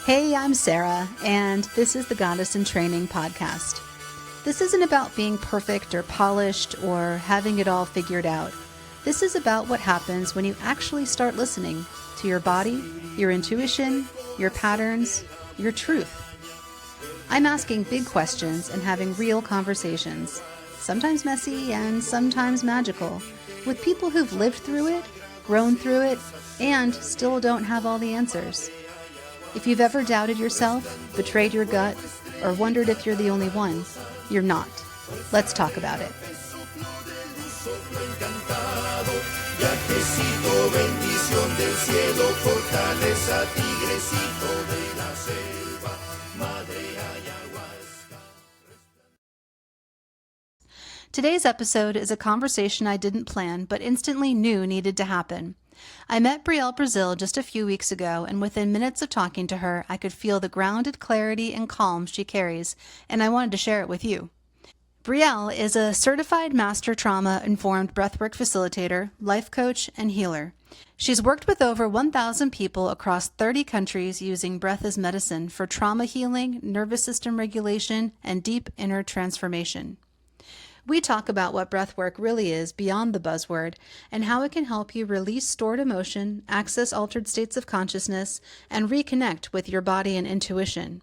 Hey, I'm Sarah, and this is the Goddess in Training podcast. This isn't about being perfect or polished or having it all figured out. This is about what happens when you actually start listening to your body, your intuition, your patterns, your truth. I'm asking big questions and having real conversations, sometimes messy and sometimes magical, with people who've lived through it, grown through it, and still don't have all the answers. If you've ever doubted yourself, betrayed your gut, or wondered if you're the only one, you're not. Let's talk about it. Today's episode is a conversation I didn't plan, but instantly knew needed to happen. I met Brielle Brasil just a few weeks ago, and within minutes of talking to her, I could feel the grounded clarity and calm she carries, and I wanted to share it with you. Brielle is a certified master trauma-informed breathwork facilitator, life coach, and healer. She's worked with over 1,000 people across 30 countries using breath as medicine for trauma healing, nervous system regulation, and deep inner transformation. We talk about what breathwork really is beyond the buzzword and how it can help you release stored emotion, access altered states of consciousness, and reconnect with your body and intuition.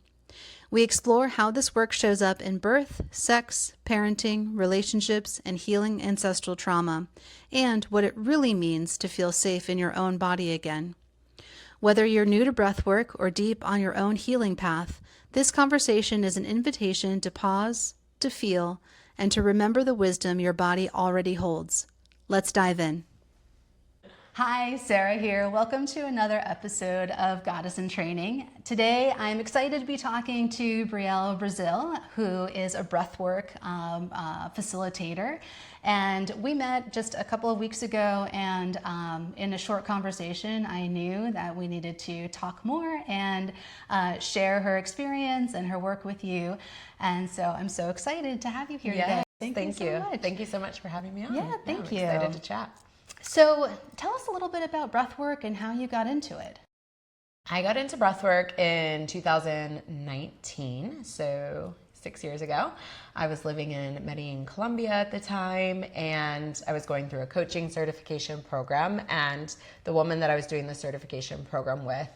We explore how this work shows up in birth, sex, parenting, relationships, and healing ancestral trauma, and what it really means to feel safe in your own body again. Whether you're new to breathwork or deep on your own healing path, this conversation is an invitation to pause, to feel, and to remember the wisdom your body already holds. Let's dive in. Hi, Sarah here. Welcome to another episode of Goddess in Training. Today, I'm excited to be talking to Brielle Brasil, who is a breathwork facilitator. And we met just a couple of weeks ago, and in a short conversation, I knew that we needed to talk more and share her experience and her work with you. And so I'm so excited to have you here today. Thank you so much. Thank you so much for having me on. Yeah, thank you. I'm excited to chat. So tell us a little bit about breathwork and how you got into it. I got into breathwork in 2019, so 6 years ago. I was living in Medellin, Colombia at the time, and I was going through a coaching certification program, and the woman that I was doing the certification program with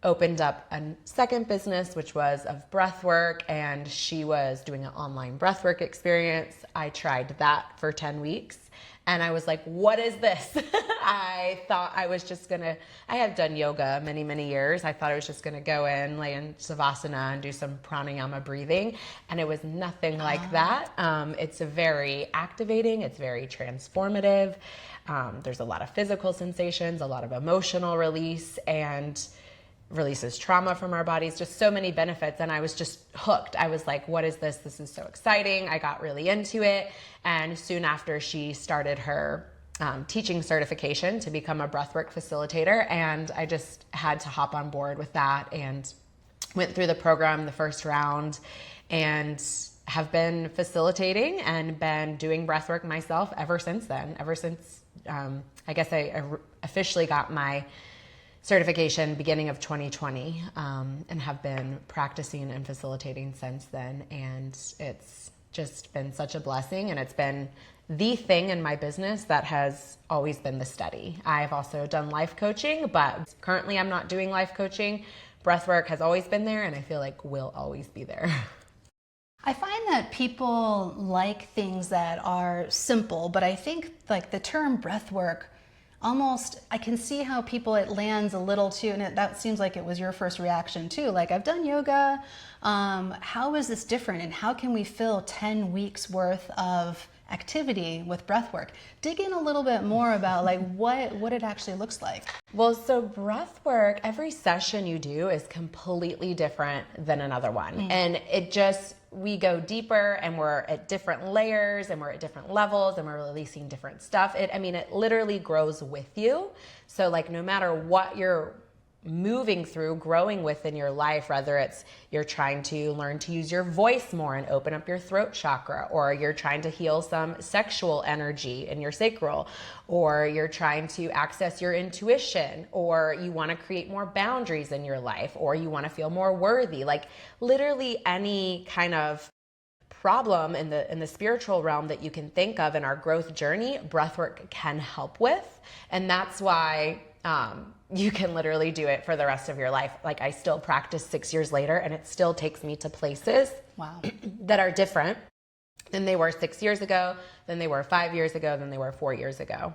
opened up a second business, which was of breathwork, and she was doing an online breathwork experience. I tried that for 10 weeks. And I was like, what is this? I thought I was just I had done yoga many, many years. I thought I was just gonna go in, lay in Savasana and do some pranayama breathing. And it was nothing like that. It's very activating. It's very transformative. There's a lot of physical sensations, a lot of emotional release, and releases trauma from our bodies, just so many benefits. And I was just hooked. I was like, what is this? This is so exciting. I got really into it. And soon after, she started her teaching certification to become a breathwork facilitator. And I just had to hop on board with that and went through the program, the first round, and have been facilitating and been doing breathwork myself ever since then. Ever since, I guess I officially got my certification beginning of 2020, and have been practicing and facilitating since then. And it's just been such a blessing, and it's been the thing in my business that has always been the study. I've also done life coaching, but currently I'm not doing life coaching. Breathwork has always been there, and I feel like will always be there. I find that people like things that are simple, but I think like the term breathwork, almost, I can see how it lands a little too, and that seems like it was your first reaction too. Like, I've done yoga, how is this different, and how can we fill 10 weeks worth of activity with breathwork? Dig in a little bit more about like what it actually looks like. Well, so breathwork, every session you do is completely different than another one. And we go deeper, and we're at different layers, and we're at different levels, and we're releasing different stuff. It literally grows with you. So like, no matter what you're moving through, growing within your life, whether it's you're trying to learn to use your voice more and open up your throat chakra, or you're trying to heal some sexual energy in your sacral, or you're trying to access your intuition, or you want to create more boundaries in your life, or you want to feel more worthy, like literally any kind of problem in the spiritual realm that you can think of in our growth journey, breathwork can help with. And that's why you can literally do it for the rest of your life. Like, I still practice 6 years later, and it still takes me to places that are different than they were 6 years ago, than they were 5 years ago, than they were 4 years ago.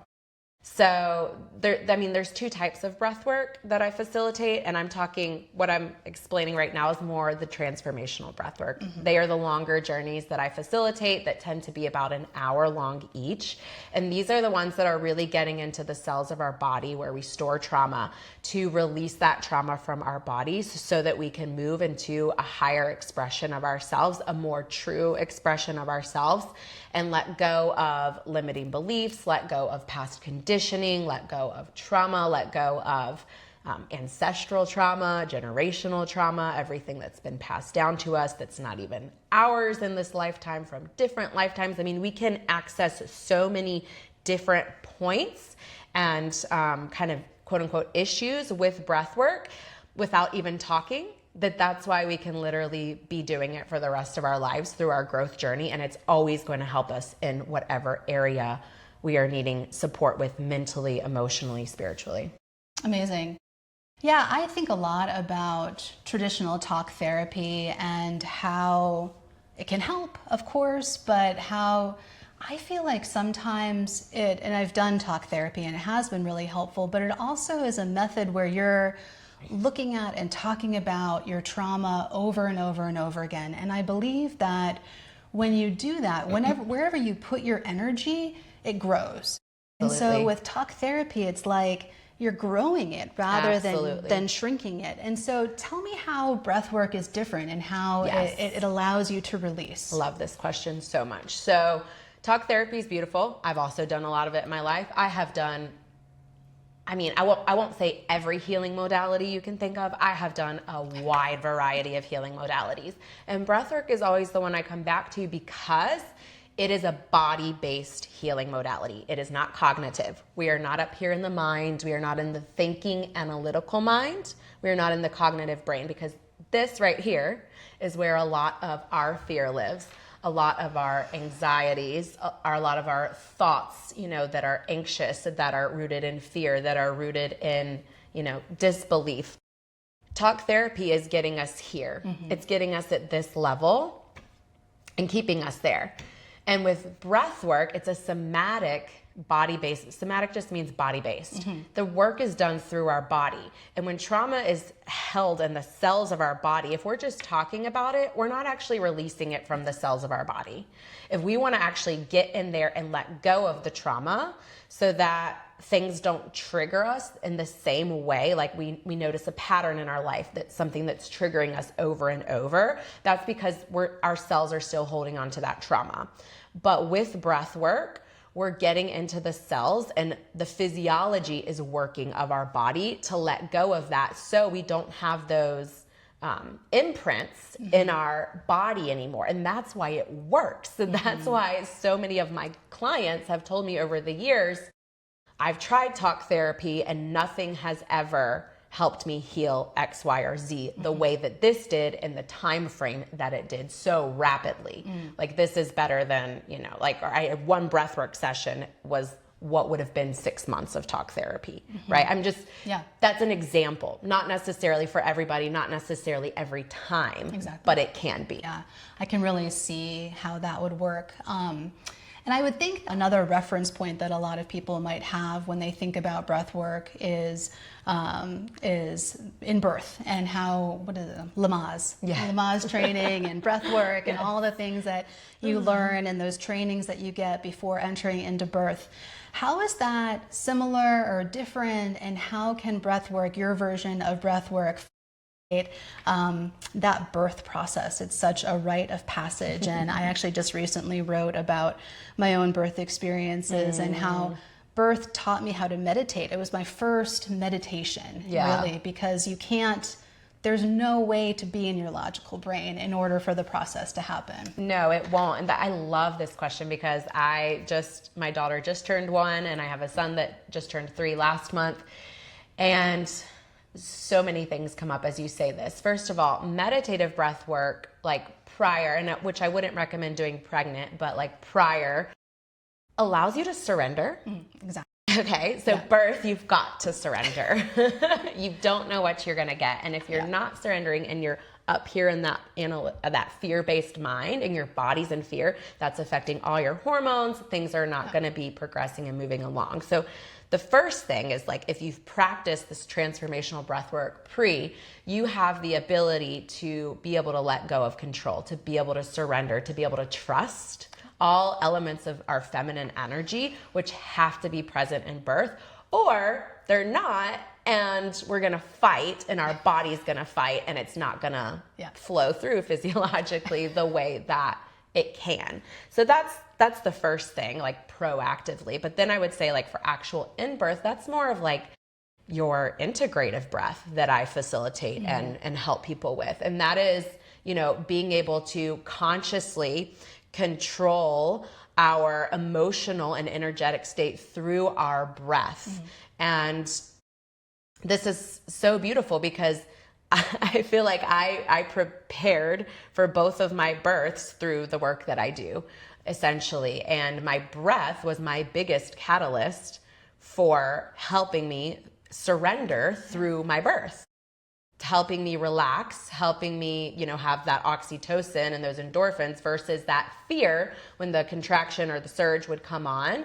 So there's two types of breath work that I facilitate, and I'm talking, what I'm explaining right now is more the transformational breath work. They are the longer journeys that I facilitate that tend to be about an hour long each. And these are the ones that are really getting into the cells of our body where we store trauma, to release that trauma from our bodies so that we can move into a higher expression of ourselves, a more true expression of ourselves, and let go of limiting beliefs, let go of past conditioning, let go of trauma, let go of ancestral trauma, generational trauma, everything that's been passed down to us that's not even ours in this lifetime from different lifetimes. I mean, we can access so many different points and kind of quote unquote issues with breath work without even talking. That's why we can literally be doing it for the rest of our lives through our growth journey. And it's always going to help us in whatever area we are needing support with, mentally, emotionally, spiritually. Amazing. Yeah, I think a lot about traditional talk therapy and how it can help, of course, but how I feel like sometimes and I've done talk therapy and it has been really helpful, but it also is a method where you're looking at and talking about your trauma over and over and over again. And I believe that when you do that, wherever you put your energy, it grows. Absolutely. And so with talk therapy, it's like you're growing it rather than shrinking it. And so tell me how breath work is different and how it allows you to release. Love this question so much. So talk therapy is beautiful. I've also done a lot of it in my life. I have done, I won't say every healing modality you can think of. I have done a wide variety of healing modalities. And breathwork is always the one I come back to because it is a body-based healing modality. It is not cognitive. We are not up here in the mind. We are not in the thinking, analytical mind. We are not in the cognitive brain, because this right here is where a lot of our fear lives. A lot of our anxieties, a lot of our thoughts, that are anxious, that are rooted in fear, that are rooted in, disbelief. Talk therapy is getting us here. Mm-hmm. It's getting us at this level and keeping us there. And with breath work, it's a somatic body-based. Somatic just means body-based. Mm-hmm. The work is done through our body. And when trauma is held in the cells of our body, if we're just talking about it, we're not actually releasing it from the cells of our body. If we want to actually get in there and let go of the trauma so that things don't trigger us in the same way, like we notice a pattern in our life, that's something that's triggering us over and over, that's because our cells are still holding on to that trauma. But with breath work, we're getting into the cells and the physiology is working of our body to let go of that, so we don't have those imprints in our body anymore. And that's why it works. And that's why so many of my clients have told me over the years, I've tried talk therapy and nothing has ever helped me heal X, Y, or Z the way that this did in the time frame that it did so rapidly. Like, this is better than, one breathwork session was what would have been 6 months of talk therapy, right? That's an example, not necessarily for everybody, not necessarily every time, but it can be. Yeah, I can really see how that would work. And I would think another reference point that a lot of people might have when they think about breath work is in birth, and how, Lamaze training and breath work and all the things that you learn and those trainings that you get before entering into birth. How is that similar or different, and how can breath work, your version of breath work, that birth process? It's such a rite of passage. And I actually just recently wrote about my own birth experiences and how birth taught me how to meditate. It was my first meditation, really, because there's no way to be in your logical brain in order for the process to happen. No, it won't. And I love this question because my daughter just turned 1 and I have a son that just turned 3 last month. And so many things come up as you say this. First of all, meditative breath work, like prior, and which I wouldn't recommend doing pregnant, but like prior, allows you to surrender. Exactly. Okay, so birth, you've got to surrender. You don't know what you're going to get. And if you're not surrendering and you're up here in that fear-based mind and your body's in fear, that's affecting all your hormones. Things are not going to be progressing and moving along. So the first thing is, like, if you've practiced this transformational breath work you have the ability to be able to let go of control, to be able to surrender, to be able to trust all elements of our feminine energy, which have to be present in birth, or they're not, and we're gonna fight, and our body's gonna fight, and it's not gonna flow through physiologically the way that it can. So that's the first thing, like proactively. But then I would say, like, for actual in-birth, that's more of like your integrative breath that I facilitate and help people with. And that is, being able to consciously control our emotional and energetic state through our breath. And this is so beautiful because I feel like I prepared for both of my births through the work that I do, essentially. And my breath was my biggest catalyst for helping me surrender through my birth. Helping me relax, helping me, have that oxytocin and those endorphins versus that fear when the contraction or the surge would come on.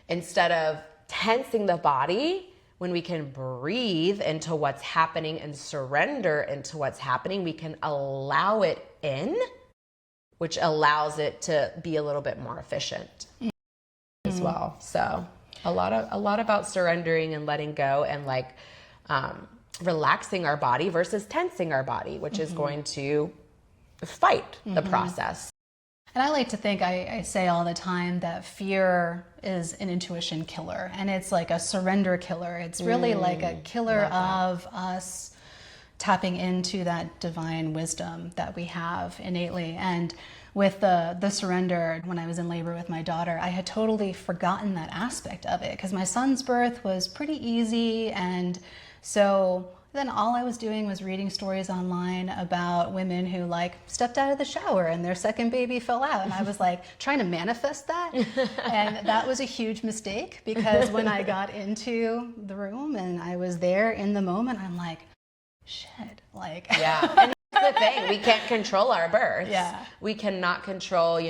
Instead of tensing the body, when we can breathe into what's happening and surrender into what's happening, we can allow it in, which allows it to be a little bit more efficient as well. So a lot about surrendering and letting go and relaxing our body versus tensing our body, which is going to fight the process. And I like to think, I say all the time that fear is an intuition killer, and it's like a surrender killer. It's really like a killer of us tapping into that divine wisdom that we have innately. And with the surrender, when I was in labor with my daughter, I had totally forgotten that aspect of it because my son's birth was pretty easy. And so then all I was doing was reading stories online about women who stepped out of the shower and their second baby fell out. And I was trying to manifest that. And that was a huge mistake because when I got into the room and I was there in the moment, I'm like, shit, Yeah. And that's the thing. We can't control our births. Yeah. We cannot control,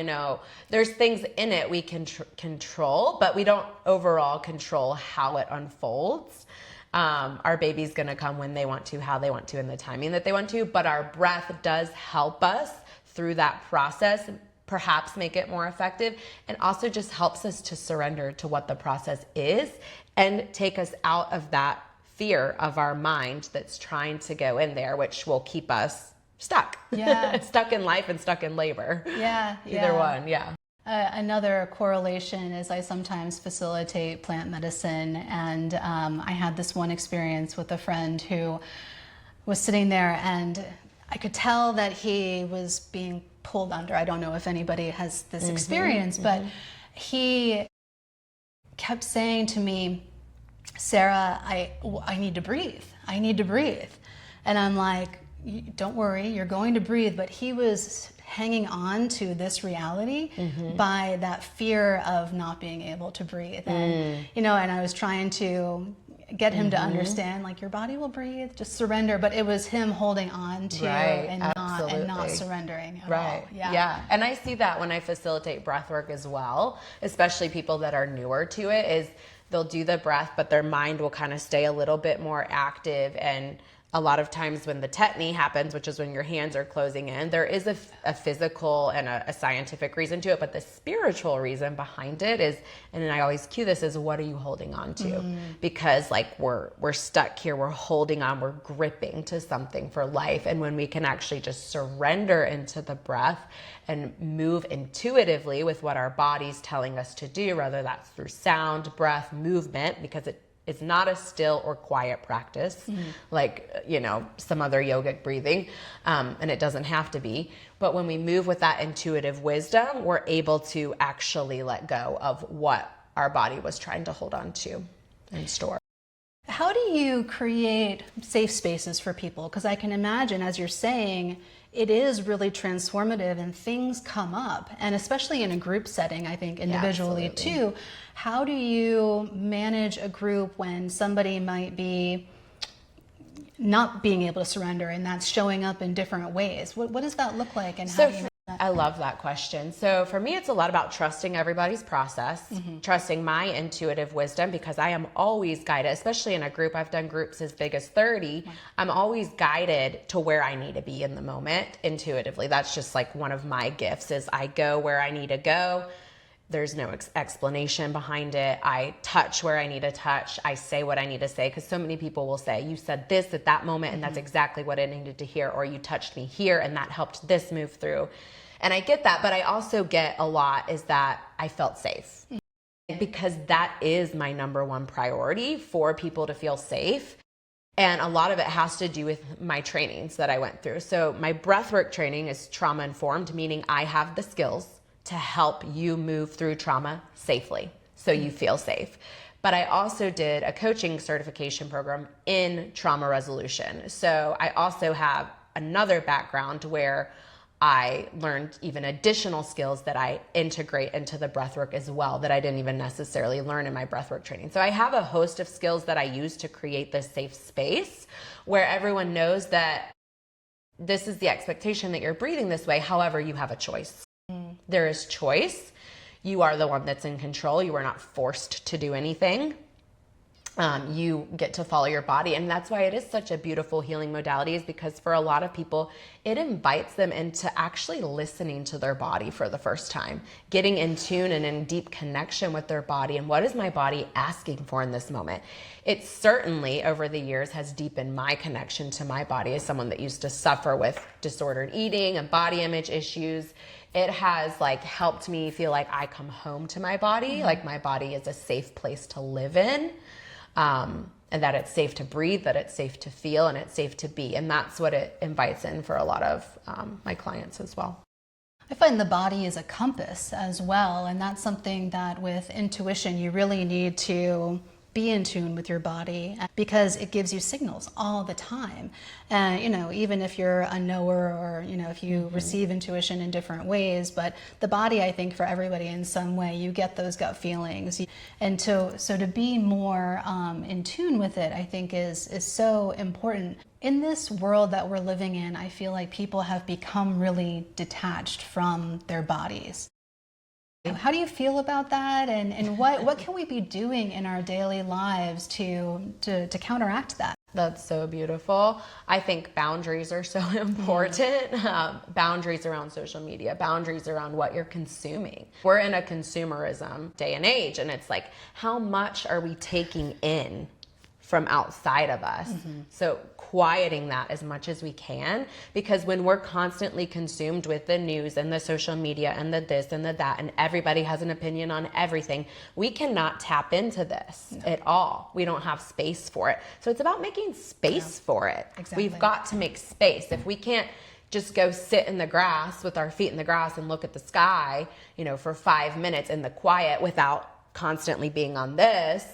there's things in it we can control, but we don't overall control how it unfolds. Our baby's going to come when they want to, how they want to, and the timing that they want to. But our breath does help us through that process, perhaps make it more effective, and also just helps us to surrender to what the process is and take us out of that fear of our mind that's trying to go in there, which will keep us stuck. Yeah. Stuck in life and stuck in labor. Yeah. Either one. Yeah. Another correlation is I sometimes facilitate plant medicine, and I had this one experience with a friend who was sitting there and I could tell that he was being pulled under. I don't know if anybody has this experience, but he kept saying to me, Sarah, I need to breathe. I need to breathe. And I'm like, don't worry, you're going to breathe. But he was hanging on to this reality by that fear of not being able to breathe. And, and I was trying to get him to understand, your body will breathe, just surrender. But it was him holding on to and not surrendering at all. Yeah. And I see that when I facilitate breath work as well, especially people that are newer to it, is they'll do the breath, but their mind will kind of stay a little bit more active and a lot of times when the tetany happens, which is when your hands are closing in, there is a physical and a scientific reason to it, but the spiritual reason behind it is, and I always cue this, is what are you holding on to? Because like we're stuck here, we're holding on, we're gripping to something for life. And when we can actually just surrender into the breath and move intuitively with what our body's telling us to do, whether that's through sound, breath, movement, because it's not a still or quiet practice like, some other yogic breathing, and it doesn't have to be. But when we move with that intuitive wisdom, we're able to actually let go of what our body was trying to hold on to and store. How do you create safe spaces for people? Because I can imagine, as you're saying, it is really transformative and things come up, and especially in a group setting, I think individually too. How do you manage a group when somebody might be not being able to surrender and that's showing up in different ways? What does that look like, and how do you manage that? I love that question. So for me, it's a lot about trusting everybody's process, trusting my intuitive wisdom, because I am always guided, especially in a group. I've done groups as big as 30. I'm always guided to where I need to be in the moment intuitively. That's just like one of my gifts, is I go where I need to go. There's no explanation behind it. I touch where I need to touch. I say what I need to say, because so many people will say, you said this at that moment, and that's exactly what I needed to hear, or you touched me here and that helped this move through. And I get that, but I also get a lot is that I felt safe, because that is my number one priority, for people to feel safe. And a lot of it has to do with my trainings that I went through. So my breathwork training is trauma informed, meaning I have the skills to help you move through trauma safely so you feel safe. But I also did a coaching certification program in trauma resolution. So I also have another background where I learned even additional skills that I integrate into the breathwork as well, that I didn't even necessarily learn in my breathwork training. So I have a host of skills that I use to create this safe space where everyone knows that this is the expectation, that you're breathing this way. However, you have a choice. There is choice. You are the one that's in control. You are not forced to do anything. You get to follow your body. And that's why it is such a beautiful healing modality, is because for a lot of people, it invites them into actually listening to their body for the first time, getting in tune and in deep connection with their body. And what is my body asking for in this moment? It certainly over the years has deepened my connection to my body as someone that used to suffer with disordered eating and body image issues. It has helped me feel like I come home to my body, like my body is a safe place to live in. And that it's safe to breathe, that it's safe to feel, and it's safe to be. And that's what it invites in for a lot of my clients as well. I find the body is a compass as well. And that's something that with intuition, you really need to be in tune with your body, because it gives you signals all the time. And, even if you're a knower, or, if you receive intuition in different ways, but the body, I think for everybody in some way, you get those gut feelings. And so to be more in tune with it, I think is so important. In this world that we're living in, I feel like people have become really detached from their bodies. How do you feel about that, and what can we be doing in our daily lives to counteract that? That's so beautiful. I think boundaries are so important. Boundaries around social media, boundaries around what you're consuming. We're in a consumerism day and age, and it's like, how much are we taking in from outside of us? So quieting that as much as we can, because when we're constantly consumed with the news and the social media and the this and the that, and everybody has an opinion on everything, we cannot tap into this at all. We don't have space for it. So it's about making space for it. Exactly. We've got to make space. If we can't just go sit in the grass with our feet in the grass and look at the sky, for 5 minutes in the quiet without constantly being on this,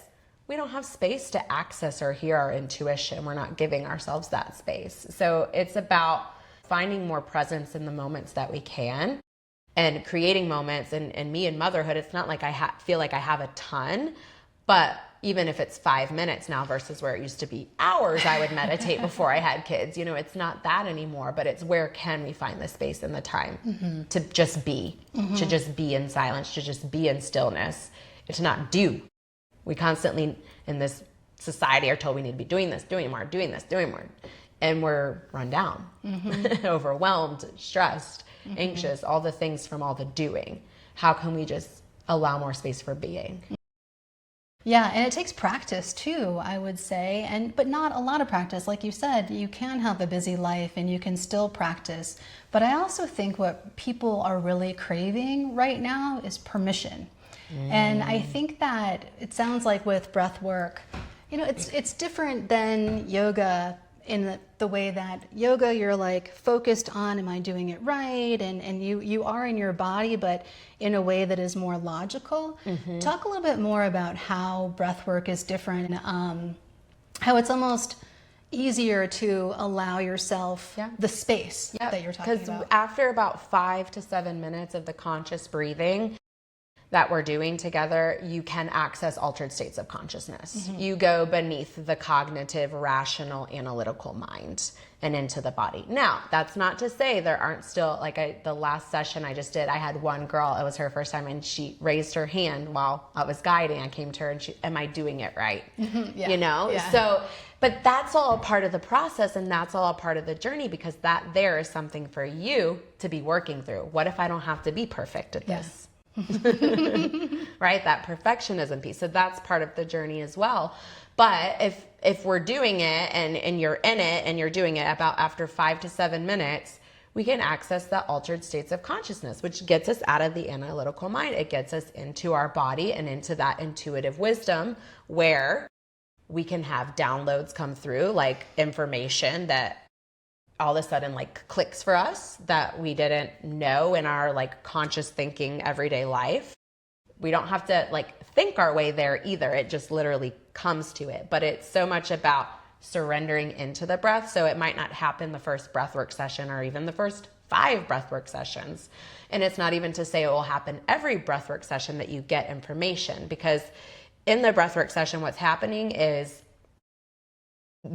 we don't have space to access or hear our intuition. We're not giving ourselves that space. So it's about finding more presence in the moments that we can, and creating moments. And me in motherhood, it's not like I feel like I have a ton, but even if it's 5 minutes now versus where it used to be hours I would meditate before I had kids, it's not that anymore, but it's where can we find the space and the time to just be, to just be in silence, to just be in stillness, and to not do. We constantly in this society are told we need to be doing this, doing more, doing this, doing more. and we're run down, overwhelmed, stressed, anxious, all the things from all the doing. How can we just allow more space for being? Yeah, and it takes practice too, I would say, but not a lot of practice. Like you said, you can have a busy life and you can still practice. But I also think what people are really craving right now is permission. And I think that it sounds like with breath work, it's different than yoga in the way that yoga, you're like focused on, am I doing it right? And you are in your body, but in a way that is more logical. Talk a little bit more about how breath work is different, how it's almost easier to allow yourself the space that you're talking about. Because after about 5 to 7 minutes of the conscious breathing that we're doing together, you can access altered states of consciousness. You go beneath the cognitive, rational, analytical mind and into the body. Now, that's not to say there aren't still, the last session I just did, I had one girl, it was her first time, and she raised her hand while I was guiding. I came to her and am I doing it right? So, but that's all a part of the process, and that's all a part of the journey, because that there is something for you to be working through. What if I don't have to be perfect at this? Right? That perfectionism piece. So that's part of the journey as well. But if we're doing it and you're in it and you're doing it about after 5 to 7 minutes, we can access the altered states of consciousness, which gets us out of the analytical mind. It gets us into our body and into that intuitive wisdom where we can have downloads come through, like information that all of a sudden clicks for us that we didn't know in our conscious thinking everyday life. We don't have to think our way there either. It just literally comes to it. But it's so much about surrendering into the breath. So it might not happen the first breathwork session or even the first 5 breathwork sessions. And it's not even to say it will happen every breathwork session that you get information, because in the breathwork session, what's happening is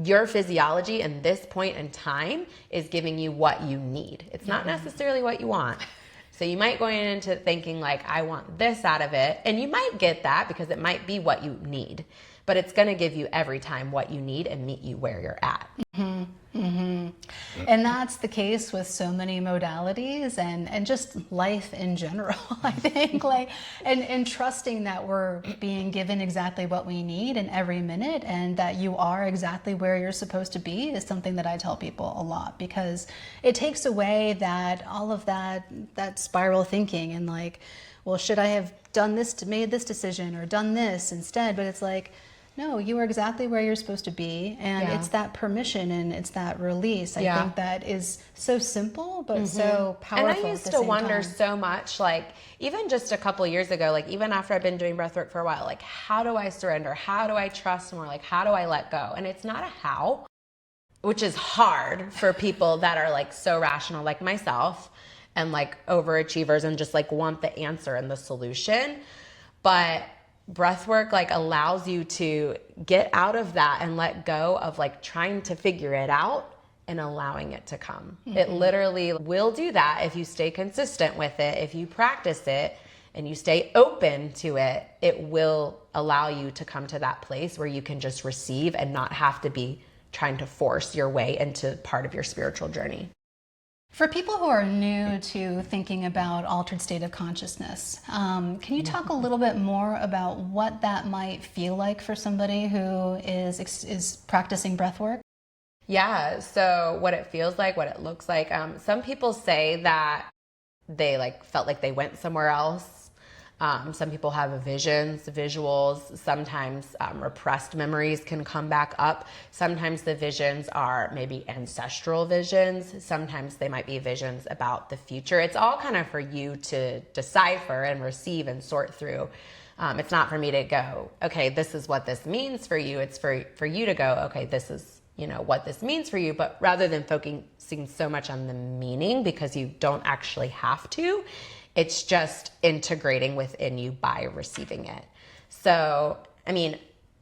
your physiology in this point in time is giving you what you need. It's not necessarily what you want. So you might go into thinking I want this out of it, and you might get that because it might be what you need, but it's going to give you every time what you need and meet you where you're at. And that's the case with so many modalities and just life in general, I think, and trusting that we're being given exactly what we need in every minute, and that you are exactly where you're supposed to be is something that I tell people a lot, because it takes away all of that spiral thinking and well, should I have done this, made this decision or done this instead? But it's no, you are exactly where you're supposed to be. And it's that permission and it's that release. I think that is so simple, but so powerful. And I used to wonder so much, even just a couple years ago, even after I've been doing breathwork for a while, how do I surrender? How do I trust more? How do I let go? And it's not a how, which is hard for people that are so rational like myself and overachievers and just want the answer and the solution. But breathwork allows you to get out of that and let go of trying to figure it out and allowing it to come. It literally will do that if you stay consistent with it. If you practice it and you stay open to it, it will allow you to come to that place where you can just receive and not have to be trying to force your way into part of your spiritual journey. For people who are new to thinking about altered state of consciousness, can you talk a little bit more about what that might feel like for somebody who is practicing breath work? Yeah, so what it feels like, what it looks like. Some people say that they felt like they went somewhere else. Some people have visions, visuals. Sometimes repressed memories can come back up. Sometimes the visions are maybe ancestral visions. Sometimes they might be visions about the future. It's all kind of for you to decipher and receive and sort through. It's not for me to go, okay, this is what this means for you. It's for you to go, okay, this is what this means for you. But rather than focusing so much on the meaning, because you don't actually have to, it's just integrating within you by receiving it. So,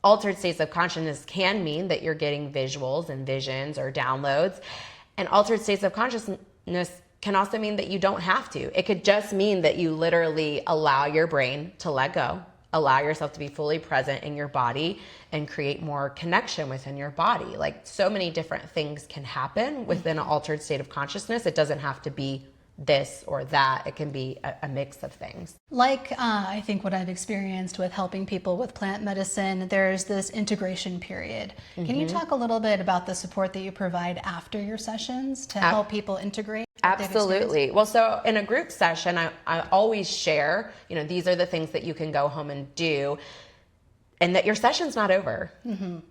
altered states of consciousness can mean that you're getting visuals and visions or downloads. And altered states of consciousness can also mean that you don't have to. It could just mean that you literally allow your brain to let go allow yourself to be fully present in your body and create more connection within your body. Like, so many different things can happen within an altered state of consciousness. It doesn't have to be this or that. It can be a mix of things. Like, I think what I've experienced with helping people with plant medicine, there's this integration period. Can you talk a little bit about the support that you provide after your sessions to help people integrate? Absolutely. Well, so in a group session, I always share, these are the things that you can go home and do, and that your session's not over,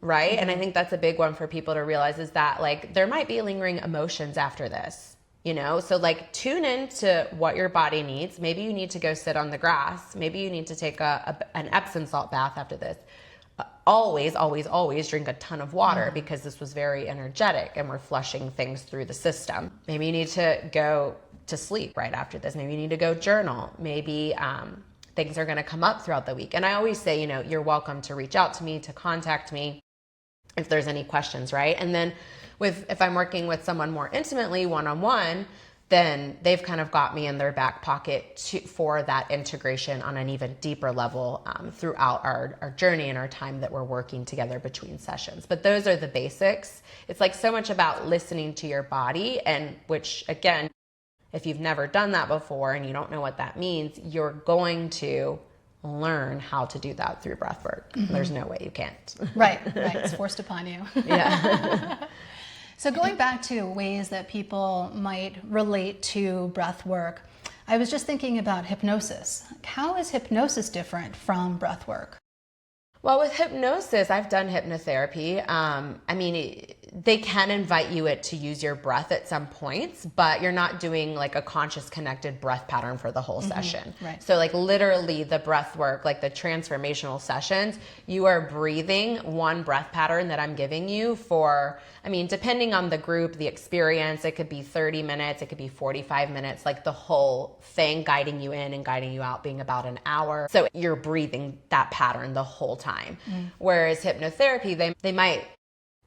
right? And I think that's a big one for people to realize, is that like there might be lingering emotions after this. So like tune into what your body needs. Maybe you need to go sit on the grass. Maybe you need to take an Epsom salt bath after this. Always, always, always drink a ton of water, because this was very energetic and we're flushing things through the system. Maybe you need to go to sleep right after this. Maybe you need to go journal. Maybe things are going to come up throughout the week. And I always say, you're welcome to reach out to me, to contact me if there's any questions, right? And then if I'm working with someone more intimately, one-on-one, then they've kind of got me in their back pocket for that integration on an even deeper level throughout our journey and our time that we're working together between sessions. But those are the basics. It's like so much about listening to your body, and which, again, if you've never done that before and you don't know what that means, you're going to learn how to do that through breathwork. There's no way you can't. Right. It's forced upon you. Yeah. So going back to ways that people might relate to breath work, I was just thinking about hypnosis. How is hypnosis different from breath work? Well, with hypnosis, I've done hypnotherapy. They can invite you to use your breath at some points, but you're not doing like a conscious connected breath pattern for the whole session. Right. So like literally the breath work, like the transformational sessions, you are breathing one breath pattern that I'm giving you for, depending on the group, the experience, it could be 30 minutes, it could be 45 minutes, like the whole thing, guiding you in and guiding you out being about an hour. So you're breathing that pattern the whole time. Whereas hypnotherapy, they might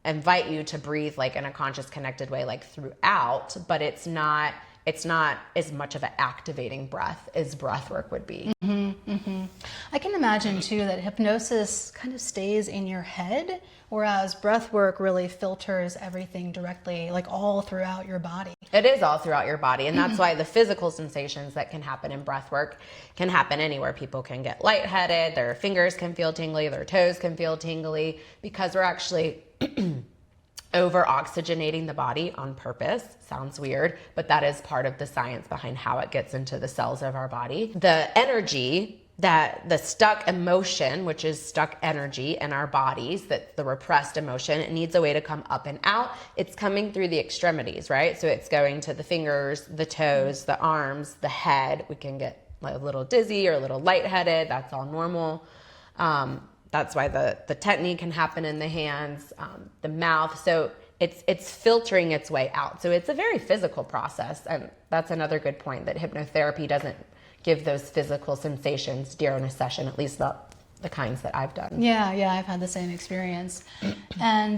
invite you to breathe like in a conscious connected way, like throughout, but it's not as much of an activating breath as breath work would be. I can imagine too that hypnosis kind of stays in your head, whereas breath work really filters everything directly, like all throughout your body. It is all throughout your body, and that's why the physical sensations that can happen in breath work can happen anywhere. People can get lightheaded, their fingers can feel tingly, their toes can feel tingly, because we're actually over oxygenating the body on purpose. Sounds weird, but that is part of the science behind how it gets into the cells of our body. The energy, that the stuck emotion, which is stuck energy in our bodies, that the repressed emotion, it needs a way to come up and out. It's coming through the extremities, right? So it's going to the fingers, the toes, the arms, the head. We can get a little dizzy or a little lightheaded. That's all normal. That's why the technique can happen in the hands, the mouth. So it's filtering its way out. So it's a very physical process. And that's another good point, that hypnotherapy doesn't give those physical sensations during a session, at least not the kinds that I've done. Yeah, I've had the same experience. And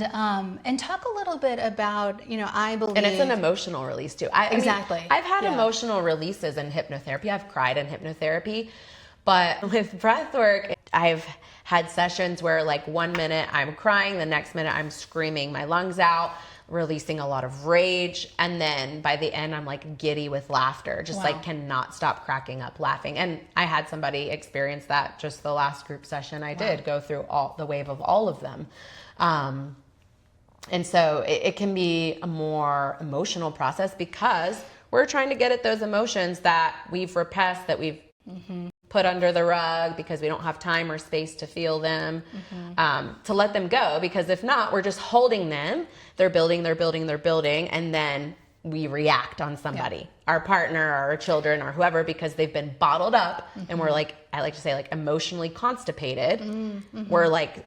talk a little bit about, I believe... And it's an emotional release too. Exactly. I've had emotional releases in hypnotherapy. I've cried in hypnotherapy. But with breath work, I've had sessions where like 1 minute I'm crying, the next minute I'm screaming my lungs out, releasing a lot of rage. And then by the end, I'm like giddy with laughter, just like cannot stop cracking up laughing. And I had somebody experience that just the last group session I did, go through all the wave of all of them. And so it can be a more emotional process, because we're trying to get at those emotions that we've repressed, that we've put under the rug because we don't have time or space to feel them, to let them go. Because if not, we're just holding them. They're building, and then we react on somebody, our partner or our children or whoever, because they've been bottled up and we're like, I like to say, like emotionally constipated. We're like,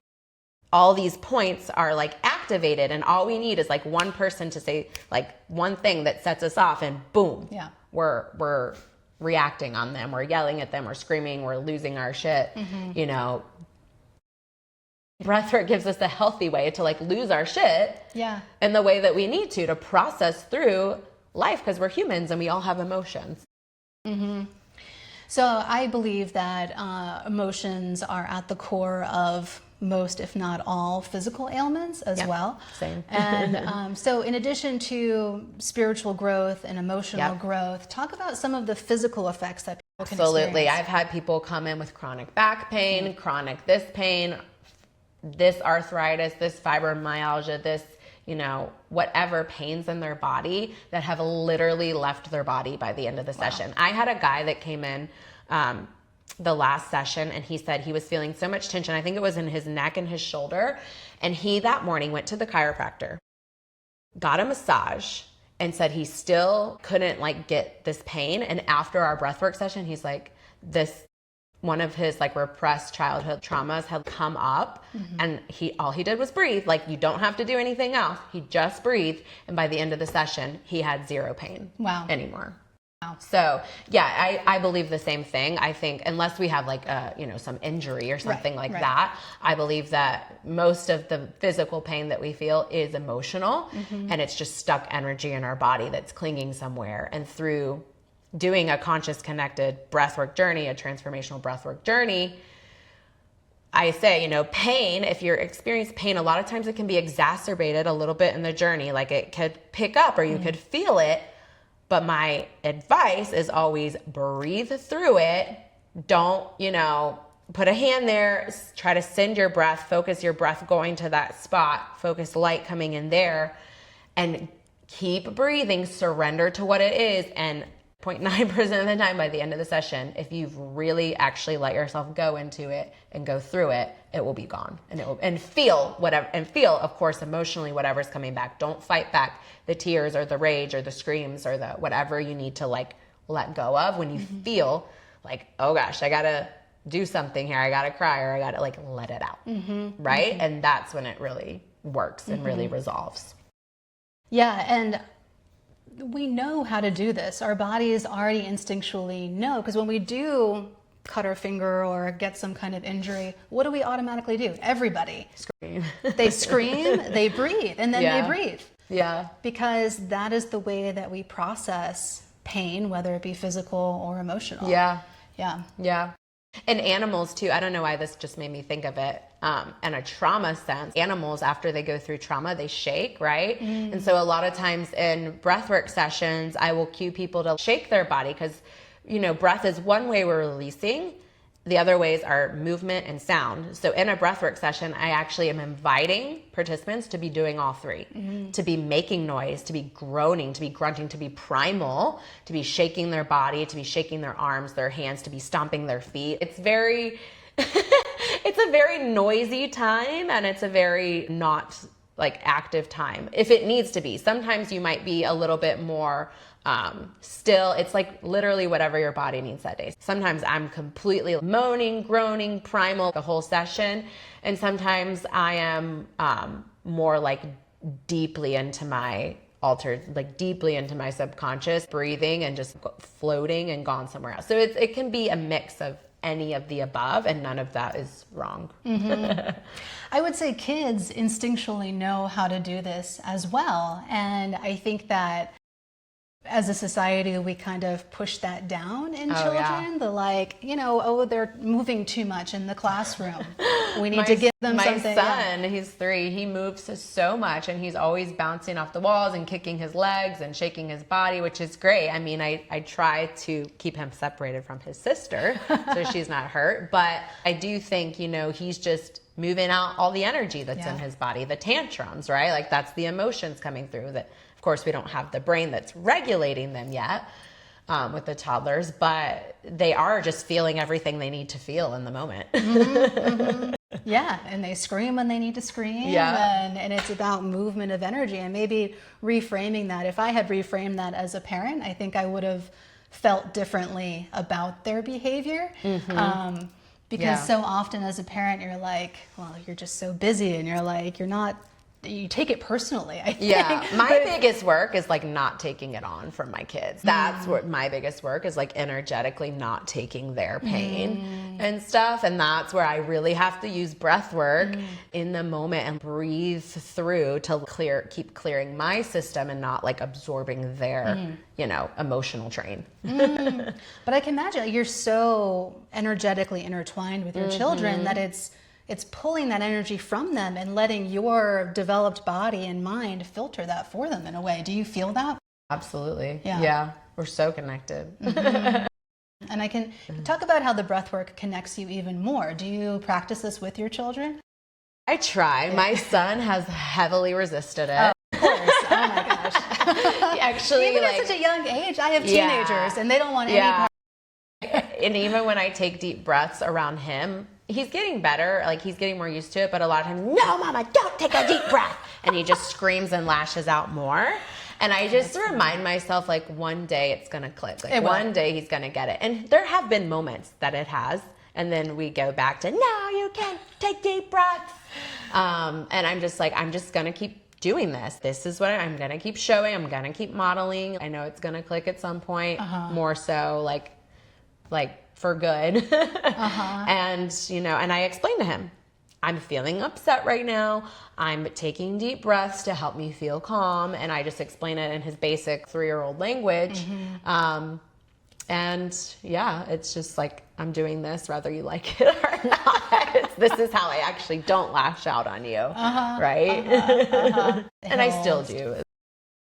all these points are like activated, and all we need is like one person to say like one thing that sets us off, and boom, we're reacting on them, we're yelling at them, we're screaming, we're losing our shit. Breathwork gives us a healthy way to like lose our shit in the way that we need to process through life, because we're humans and we all have emotions. So I believe that emotions are at the core of most, if not all, physical ailments as well. Same. And so in addition to spiritual growth and emotional growth, talk about some of the physical effects that people can Absolutely. experience. I've had people come in with chronic back pain, chronic this pain, this arthritis, this fibromyalgia, this, whatever pains in their body that have literally left their body by the end of the session. I had a guy that came in the last session, and he said he was feeling so much tension. I think it was in his neck and his shoulder. And he that morning went to the chiropractor, got a massage, and said he still couldn't get this pain. And after our breathwork session, he's like, one of his repressed childhood traumas had come up, and all he did was breathe. You don't have to do anything else. He just breathed. And by the end of the session, he had zero pain anymore. Wow. So yeah, I believe the same thing. I think unless we have some injury or something that, I believe that most of the physical pain that we feel is emotional, and it's just stuck energy in our body that's clinging somewhere. And through doing a conscious connected breathwork journey, a transformational breathwork journey, I say, pain, if you're experiencing pain, a lot of times it can be exacerbated a little bit in the journey. It could pick up or you could feel it. But my advice is always breathe through it. Don't, put a hand there, try to send your breath, focus your breath going to that spot, focus light coming in there, and keep breathing, surrender to what it is. And 0.9% of the time by the end of the session, if you've really actually let yourself go into it and go through it, it will be gone. And feel whatever, and feel, of course, emotionally whatever's coming back. Don't fight back the tears or the rage or the screams or the whatever you need to let go of when you feel oh gosh, I gotta do something here, I gotta cry, or I gotta let it out. Right? And that's when it really works and really resolves. Yeah, and we know how to do this. Our bodies already instinctually know, because when we do cut our finger or get some kind of injury, what do we automatically do? Everybody Scream. They scream, they breathe, and then they breathe. Yeah. Because that is the way that we process pain, whether it be physical or emotional. Yeah. Yeah. Yeah. And animals too. I don't know why this just made me think of it. In a trauma sense, animals, after they go through trauma, they shake, right? And so a lot of times in breathwork sessions, I will cue people to shake their body because, breath is one way we're releasing. The other ways are movement and sound. So in a breathwork session, I actually am inviting participants to be doing all three, to be making noise, to be groaning, to be grunting, to be primal, to be shaking their body, to be shaking their arms, their hands, to be stomping their feet. It's it's a very noisy time, and it's a very not active time if it needs to be. Sometimes you might be a little bit more still. It's literally whatever your body needs that day. Sometimes I'm completely moaning, groaning, primal the whole session. And sometimes I am more deeply into my altered, deeply into my subconscious, breathing and just floating and gone somewhere else. So it can be a mix of any of the above, and none of that is wrong. I would say kids instinctually know how to do this as well. And I think that as a society, we kind of push that down in children. Yeah. They're moving too much in the classroom. We need to give them something. My son, he's 3, he moves so much, and he's always bouncing off the walls and kicking his legs and shaking his body, which is great. I mean, I try to keep him separated from his sister so she's not hurt. But I do think, he's just moving out all the energy that's in his body, the tantrums, right? That's the emotions coming through that. Of course, we don't have the brain that's regulating them yet with the toddlers, but they are just feeling everything they need to feel in the moment. Yeah, and they scream when they need to scream. Yeah. And it's about movement of energy, and maybe reframing that. If I had reframed that as a parent, I think I would have felt differently about their behavior. Because so often as a parent, you're you're just so busy, and you're not you take it personally, I think. Yeah. My biggest work is like not taking it on from my kids. That's what my biggest work is, like energetically not taking their pain and stuff. And that's where I really have to use breath work in the moment and breathe through to keep clearing my system and not like absorbing their, emotional train. But I can imagine you're so energetically intertwined with your children that it's pulling that energy from them and letting your developed body and mind filter that for them in a way. Do you feel that? Absolutely. Yeah. Yeah. We're so connected. And I can talk about how the breath work connects you even more. Do you practice this with your children? I try. My son has heavily resisted it. Oh, of course. Oh my gosh. Actually, even at such a young age, I have teenagers and they don't want any part. And even when I take deep breaths around him, he's getting better. Like he's getting more used to it. But a lot of times, no, mama, don't take a deep breath. And he just screams and lashes out more. And I just remind myself, like, one day it's going to click. Like one day he's going to get it. And there have been moments that it has. And then we go back to, no, you can't take deep breaths. And I'm just like, I'm just going to keep doing this. This is what I'm going to keep showing. I'm going to keep modeling. I know it's going to click at some point, more so like for good. And, and I explained to him, I'm feeling upset right now. I'm taking deep breaths to help me feel calm. And I just explain it in his basic 3-year-old language. And yeah, it's just like, I'm doing this whether you like it or not. This is how I actually don't lash out on you. Right. And I still do.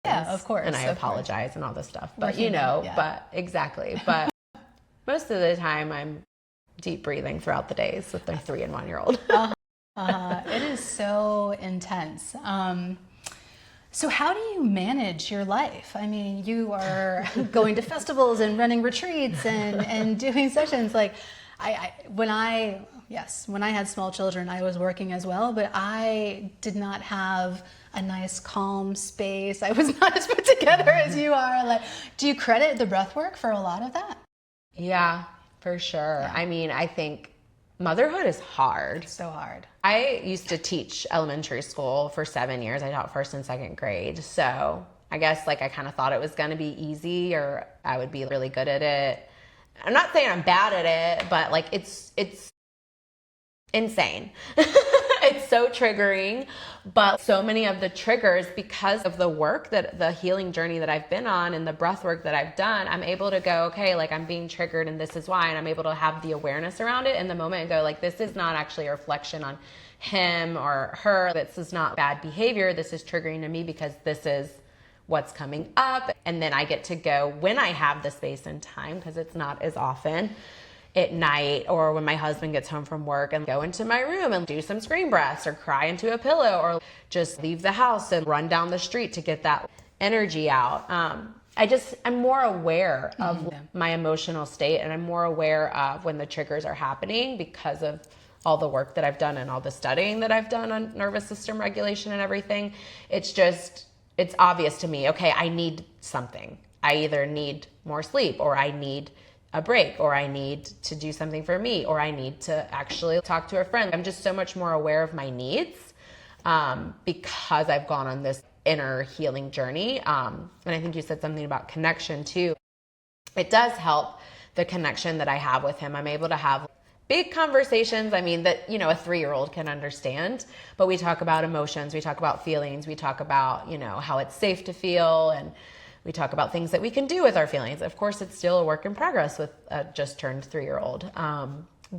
Yeah, of course. And I apologize and all this stuff, but yeah. but exactly. But most of the time I'm deep breathing throughout the days with their 3 and 1 year old. It is so intense. So how do you manage your life? I mean, you are going to festivals and running retreats and doing sessions. Like when I had small children, I was working as well, but I did not have a nice calm space. I was not as put together as you are. Like, do you credit the breath work for a lot of that? Yeah, for sure. Yeah. I mean, I think motherhood is hard. It's so hard. I used to teach elementary school for 7 years. I taught 1st and 2nd grade. So I guess like I kind of thought it was going to be easy or I would be really good at it. I'm not saying I'm bad at it, but like it's insane. It's so triggering, but so many of the triggers, because of the work that the healing journey that I've been on and the breath work that I've done, I'm able to go, okay, like I'm being triggered and this is why. And I'm able to have the awareness around it in the moment and go like, this is not actually a reflection on him or her. This is not bad behavior. This is triggering to me because this is what's coming up. And then I get to go when I have the space and time, because it's not as often, at night or when my husband gets home from work, and go into my room and do some scream breaths or cry into a pillow or just leave the house and run down the street to get that energy out. I'm more aware of my emotional state, and I'm more aware of when the triggers are happening because of all the work that I've done and all the studying that I've done on nervous system regulation and everything. It's obvious to me, okay, I need something. I either need more sleep, or I need a break, or I need to do something for me, or I need to actually talk to a friend. I'm just so much more aware of my needs because I've gone on this inner healing journey. And I think you said something about connection too. It does help the connection that I have with him. I'm able to have big conversations. I mean, that, a 3-year-old can understand, but we talk about emotions, we talk about feelings, we talk about, how it's safe to feel, and we talk about things that we can do with our feelings. Of course, it's still a work in progress with a just turned 3-year-old.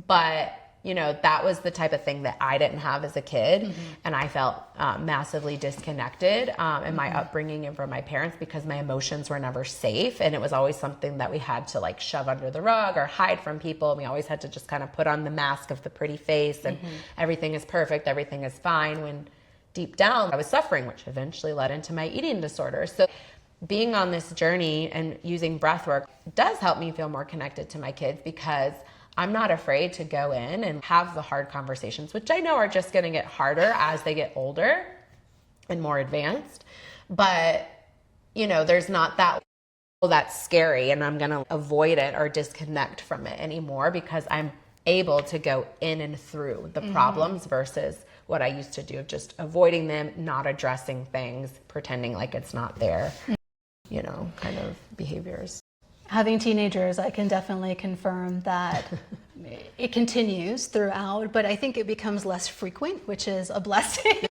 But, that was the type of thing that I didn't have as a kid. And I felt massively disconnected in my upbringing and from my parents because my emotions were never safe. And it was always something that we had to like shove under the rug or hide from people. And we always had to just kind of put on the mask of the pretty face and everything is perfect, everything is fine, when deep down I was suffering, which eventually led into my eating disorder. So being on this journey and using breath work does help me feel more connected to my kids, because I'm not afraid to go in and have the hard conversations, which I know are just going to get harder as they get older and more advanced. But, there's not that, well, that's scary and I'm going to avoid it or disconnect from it anymore, because I'm able to go in and through the problems versus what I used to do of just avoiding them, not addressing things, pretending like it's not there, kind of behaviors. Having teenagers, I can definitely confirm that it continues throughout, but I think it becomes less frequent, which is a blessing.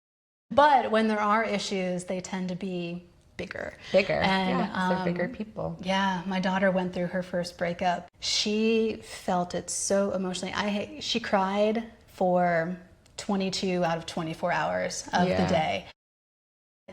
But when there are issues, they tend to be bigger. And they're bigger people. Yeah, my daughter went through her first breakup. She felt it so emotionally. She cried for 22 out of 24 hours of the day.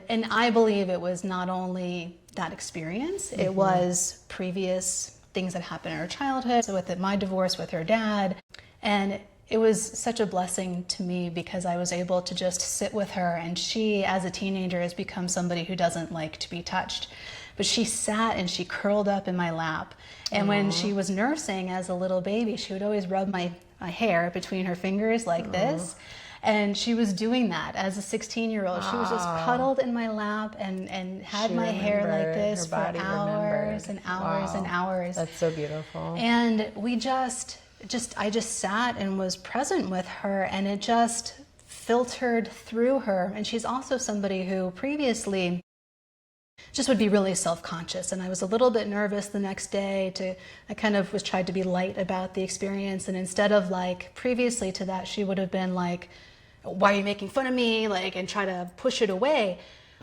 And I believe it was not only that experience, it was previous things that happened in her childhood, so with my divorce with her dad. And it was such a blessing to me because I was able to just sit with her, and she, as a teenager, has become somebody who doesn't like to be touched. But she sat and she curled up in my lap. And when she was nursing as a little baby, she would always rub my hair between her fingers like this. And she was doing that as a 16-year-old. She was just cuddled in my lap and had my hair like this for hours and hours and hours. That's so beautiful. And we I just sat and was present with her, and it just filtered through her. And she's also somebody who previously just would be really self-conscious, and I was a little bit nervous the next day. I kind of was tried to be light about the experience, and instead of like previously to that, she would have been like, why are you making fun of me? And try to push it away.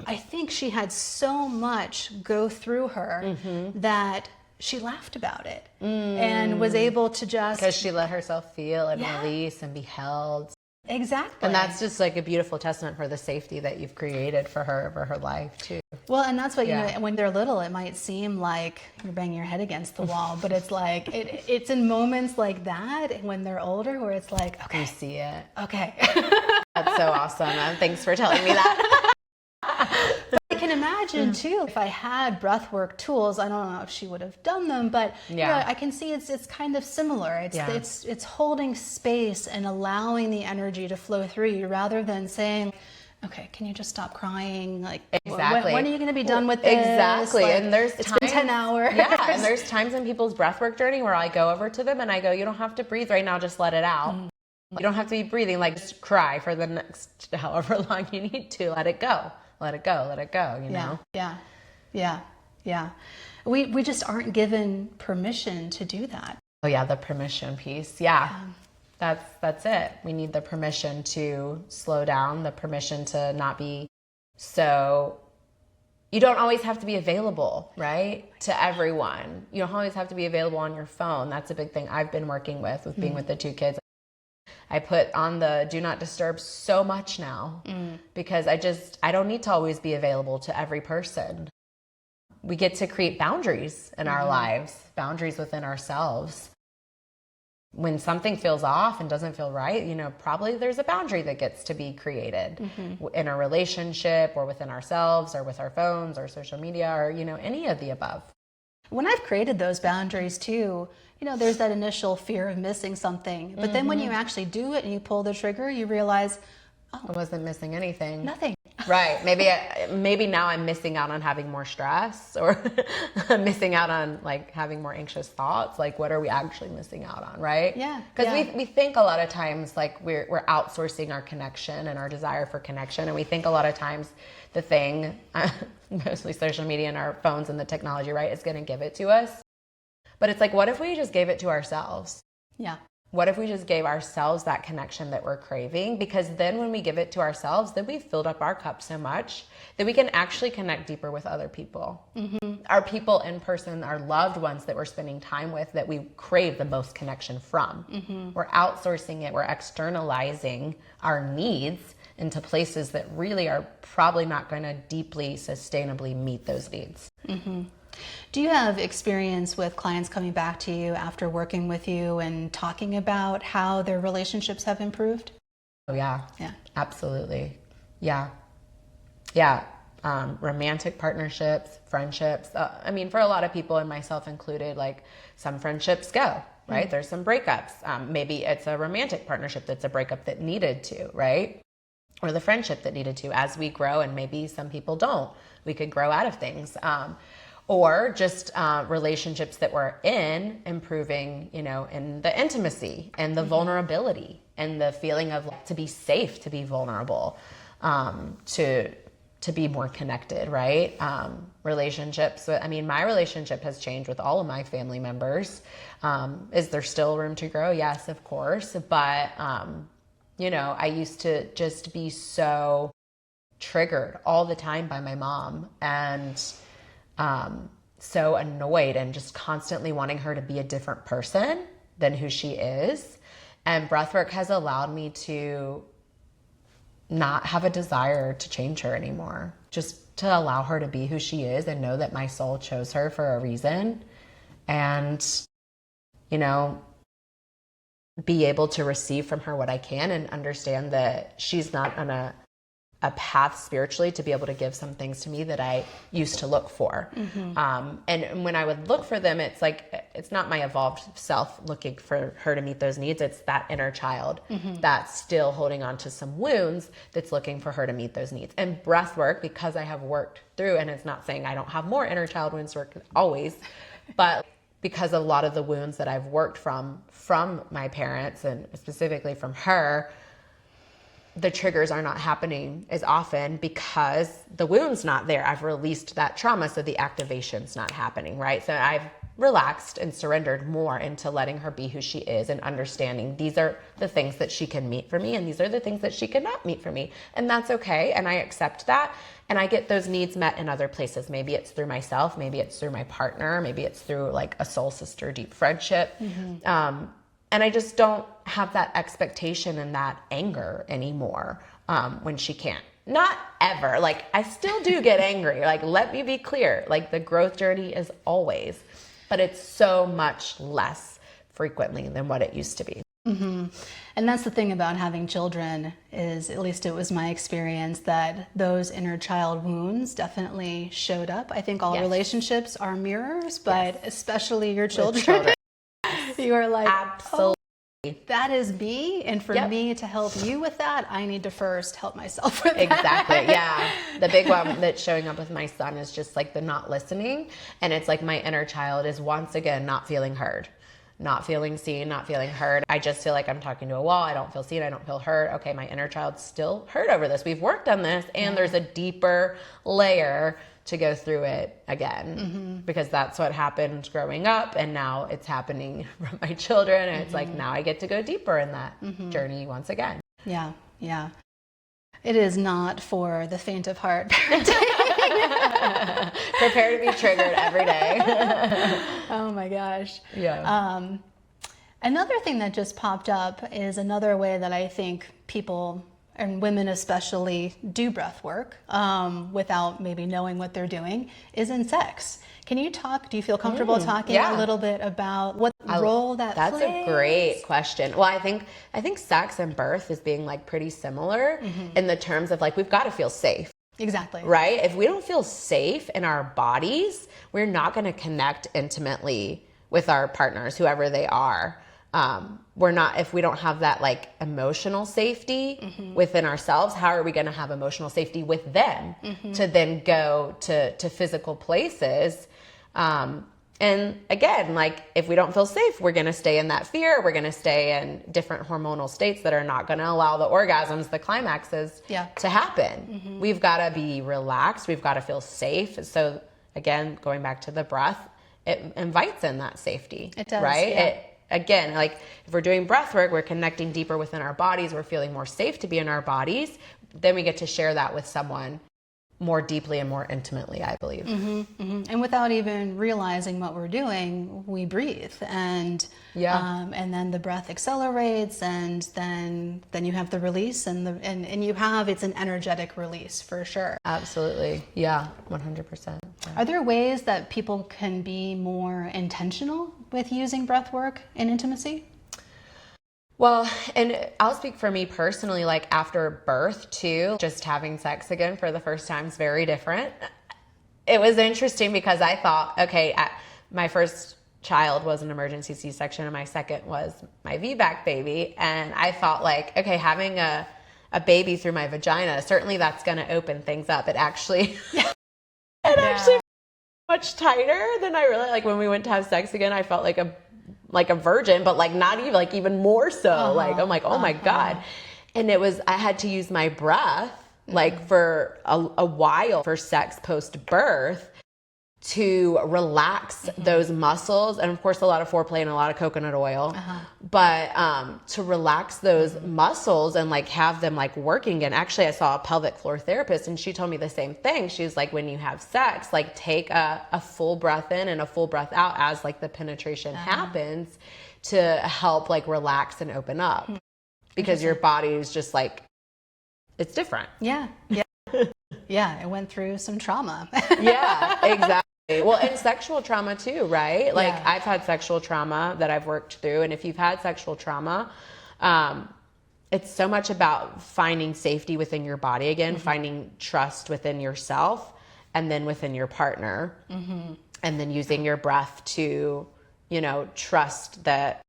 I think she had so much go through her that she laughed about it and was able to just... Because she let herself feel and release and be held. Exactly. And that's just like a beautiful testament for the safety that you've created for her over her life too. Well, and that's what, when they're little, it might seem like you're banging your head against the wall, but it's like, it's in moments like that when they're older where it's like, okay. You see it. Okay. That's so awesome. Thanks for telling me that. I can imagine too, if I had breathwork tools, I don't know if she would have done them, but I can see it's kind of similar. It's holding space and allowing the energy to flow through you rather than saying, okay, can you just stop crying? Exactly. When are you going to be done with this? Exactly. And it's been 10 hours. Yeah. And there's times in people's breathwork journey where I go over to them and I go, you don't have to breathe right now. Just let it out. You don't have to be breathing. Just cry for the next however long you need to. Let it go. Let it go, let it go, know? Yeah. We just aren't given permission to do that. Oh yeah, the permission piece. Yeah. That's it. We need the permission to slow down, the permission to not be so... You don't always have to be available, right? To everyone. You don't always have to be available on your phone. That's a big thing I've been working with being with the two kids. I put on the do not disturb so much now because I don't need to always be available to every person. We get to create boundaries in our lives, boundaries within ourselves. When something feels off and doesn't feel right, probably there's a boundary that gets to be created in a relationship or within ourselves or with our phones or social media or, any of the above. When I've created those boundaries too, there's that initial fear of missing something. But then when you actually do it and you pull the trigger, you realize, I wasn't missing anything. Nothing. Right. Maybe now I'm missing out on having more stress or I'm missing out on having more anxious thoughts. What are we actually missing out on? Right. Yeah. Because we think a lot of times we're outsourcing our connection and our desire for connection. And we think a lot of times the thing, mostly social media and our phones and the technology, right, is going to give it to us. But it's what if we just gave it to ourselves? Yeah. What if we just gave ourselves that connection that we're craving? Because then when we give it to ourselves, then we've filled up our cup so much that we can actually connect deeper with other people. Our people in person, our loved ones that we're spending time with that we crave the most connection from. We're outsourcing it. We're externalizing our needs into places that really are probably not going to deeply, sustainably meet those needs. Do you have experience with clients coming back to you after working with you and talking about how their relationships have improved? Oh yeah. Yeah. Absolutely. Yeah. Romantic partnerships, friendships. For a lot of people and myself included, some friendships go, right? There's some breakups. Maybe it's a romantic partnership that's a breakup that needed to, right? Or the friendship that needed to. As we grow, and maybe some people don't, we could grow out of things. or just relationships that we're in, improving, you know, in the intimacy and the vulnerability and the feeling of like, to be safe, to be vulnerable, to be more connected, right? Relationships. I mean, my relationship has changed with all of my family members. Is there still room to grow? Yes, of course. But, you know, I used to just be so triggered all the time by my mom and so annoyed and just constantly wanting her to be a different person than who she is. And breathwork has allowed me to not have a desire to change her anymore, just to allow her to be who she is and know that my soul chose her for a reason. And, you know, be able to receive from her what I can and understand that she's not on a path spiritually to be able to give some things to me that I used to look for. And when I would look for them, it's like, it's not my evolved self looking for her to meet those needs. It's that inner child that's still holding on to some wounds that's looking for her to meet those needs. And breath work, because I have worked through, and it's not saying I don't have more inner child wounds work always, but because a lot of the wounds that I've worked from my parents and specifically from her, the triggers are not happening as often because the wound's not there. I've released that trauma, so the activation's not happening, right? So I've relaxed and surrendered more into letting her be who she is and understanding these are the things that she can meet for me and these are the things that she cannot meet for me. And that's okay. And I accept that. And I get those needs met in other places. Maybe it's through myself. Maybe it's through my partner. Maybe it's through like a soul sister, deep friendship. And I just don't have that expectation and that anger anymore when she can't. Not ever. Like, I still do get angry. Like, let me be clear. Like, the growth journey is always, but it's so much less frequently than what it used to be. And that's the thing about having children is, at least it was my experience, that those inner child wounds definitely showed up. I think all relationships are mirrors, but especially your children. You are like, absolutely. Oh, that is me. And for me to help you with that, I need to first help myself with that. Exactly. Yeah. The big one that's showing up with my son is just like the not listening. And it's like my inner child is once again not feeling heard, not feeling seen, not feeling heard. I just feel like I'm talking to a wall. I don't feel seen. I don't feel heard. Okay, my inner child's still hurt over this. We've worked on this, and there's a deeper layer to go through it again, because that's what happened growing up, and now it's happening from my children, and it's like now I get to go deeper in that journey once again. Yeah, yeah. It is not for the faint of heart. Prepare to be triggered every day. Oh my gosh. Yeah. Another thing that just popped up is another way that I think people, and women especially, do breath work without maybe knowing what they're doing, is in sex. Can you talk, do you feel comfortable talking a little bit about what role that plays? That's a great question. Well, I think sex and birth is being like pretty similar in the terms of like, we've got to feel safe. Exactly. Right? If we don't feel safe in our bodies, we're not going to connect intimately with our partners, whoever they are. We're not, if we don't have that like emotional safety within ourselves, how are we going to have emotional safety with them to then go to physical places? And again, like if we don't feel safe, we're going to stay in that fear. We're going to stay in different hormonal states that are not going to allow the orgasms, the climaxes to happen. We've got to be relaxed. We've got to feel safe. So again, going back to the breath, it invites in that safety. It does, right? yeah. Again, like if we're doing breath work, we're connecting deeper within our bodies. We're feeling more safe to be in our bodies. Then we get to share that with someone more deeply and more intimately, I believe. And without even realizing what we're doing, we breathe, and then the breath accelerates, and then you have the release, and you have, it's an energetic release for sure. Absolutely, yeah, 100%. Are there ways that people can be more intentional with using breath work in intimacy? Well, and I'll speak for me personally, like after birth too, just having sex again for the first time is very different. It was interesting because I thought, okay, my first child was an emergency C-section and my second was my VBAC baby. And I thought like, okay, having a baby through my vagina, certainly that's going to open things up. It actually, much tighter than I really, like when we went to have sex again, I felt like a virgin, but like not even, like even more so. Like, I'm like, oh my God. And I had to use my breath like for a while for sex post birth to relax those muscles. And of course, a lot of foreplay and a lot of coconut oil, but to relax those muscles and like have them like working again. Actually, I saw a pelvic floor therapist and she told me the same thing. She was like, when you have sex, like take a full breath in and a full breath out as like the penetration happens to help like relax and open up because your body is just like, it's different. Yeah. Yeah, it went through some trauma. Yeah, exactly. Well, and sexual trauma too, right? Like I've had sexual trauma that I've worked through. And if you've had sexual trauma, it's so much about finding safety within your body again, finding trust within yourself and then within your partner. And then using your breath to, trust that